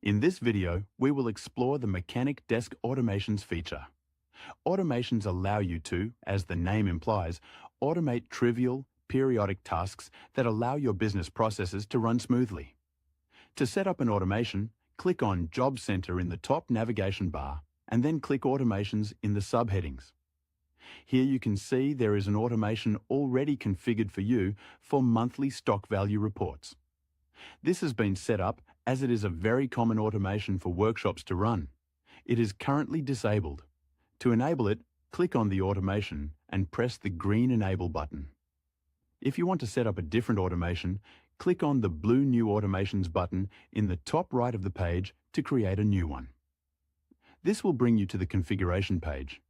In this video, we will explore the Mechanic Desk Automations feature. Automations allow you to, as the name implies, automate trivial, periodic tasks that allow your business processes to run smoothly. To set up an automation, click on Job Center in the top navigation bar and then click Automations in the subheadings. Here you can see there is an automation already configured for you for monthly stock value reports. This has been set up as it is a very common automation for workshops to run. It is currently disabled. To enable it, click on the automation and press the green Enable button. If you want to set up a different automation, click on the blue New Automations button in the top right of the page to create a new one. This will bring you to the configuration page.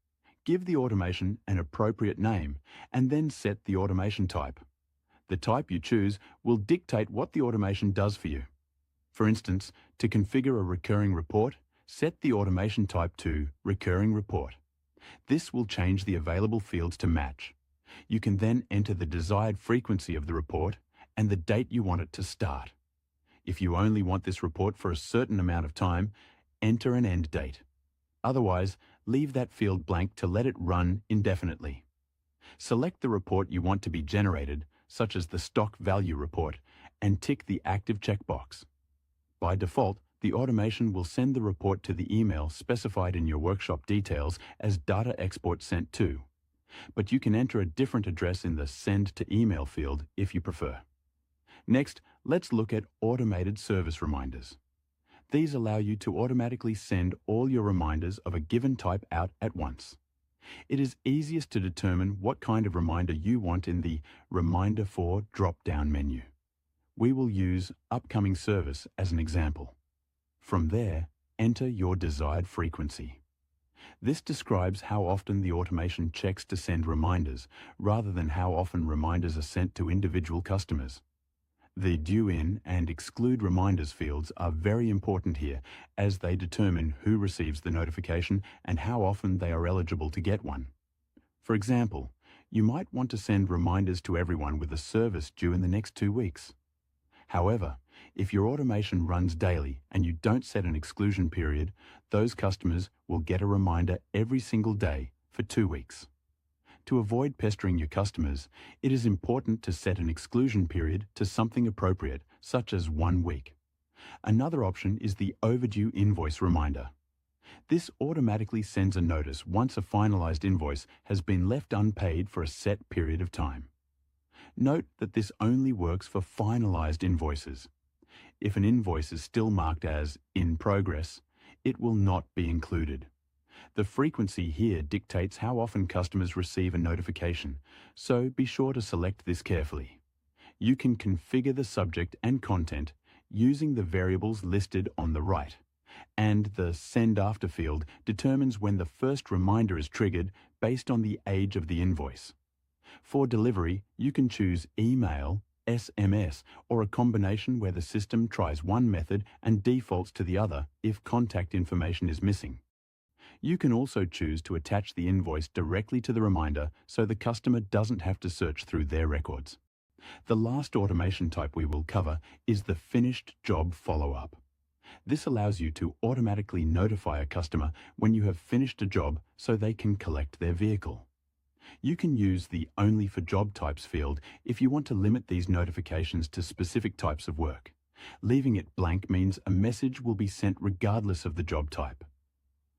Give the automation an appropriate name and then set the automation type. The type you choose will dictate what the automation does for you. For instance, to configure a recurring report, set the automation type to Recurring Report. This will change the available fields to match. You can then enter the desired frequency of the report and the date you want it to start. If you only want this report for a certain amount of time, enter an end date. Otherwise, leave that field blank to let it run indefinitely. Select the report you want to be generated, such as the stock value report, and tick the active checkbox. By default, the automation will send the report to the email specified in your workshop details as data export sent to. But you can enter a different address in the Send to Email field if you prefer. Next, let's look at automated service reminders. These allow you to automatically send all your reminders of a given type out at once. It is easiest to determine what kind of reminder you want in the Reminder For drop-down menu. We will use Upcoming Service as an example. From there, enter your desired frequency. This describes how often the automation checks to send reminders, rather than how often reminders are sent to individual customers. The Due In and Exclude Reminders fields are very important here, as they determine who receives the notification and how often they are eligible to get one. For example, you might want to send reminders to everyone with a service due in the next 2 weeks. However, if your automation runs daily and you don't set an exclusion period, those customers will get a reminder every single day for 2 weeks. To avoid pestering your customers, it is important to set an exclusion period to something appropriate, such as 1 week. Another option is the Overdue Invoice Reminder. This automatically sends a notice once a finalized invoice has been left unpaid for a set period of time. Note that this only works for finalized invoices. If an invoice is still marked as in progress, it will not be included. The frequency here dictates how often customers receive a notification, so be sure to select this carefully. You can configure the subject and content using the variables listed on the right, and the Send After field determines when the first reminder is triggered based on the age of the invoice. For delivery, you can choose email, SMS, or a combination where the system tries one method and defaults to the other if contact information is missing. You can also choose to attach the invoice directly to the reminder so the customer doesn't have to search through their records. The last automation type we will cover is the Finished Job Follow-up. This allows you to automatically notify a customer when you have finished a job so they can collect their vehicle. You can use the Only for Job Types field if you want to limit these notifications to specific types of work. Leaving it blank means a message will be sent regardless of the job type.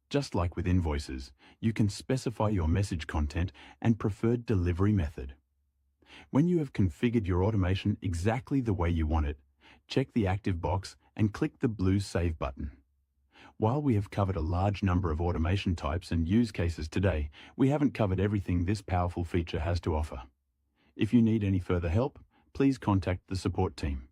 Just like with invoices, you can specify your message content and preferred delivery method. When you have configured your automation exactly the way you want it, check the active box and click the blue Save button. While we have covered a large number of automation types and use cases today, we haven't covered everything this powerful feature has to offer. If you need any further help, please contact the support team.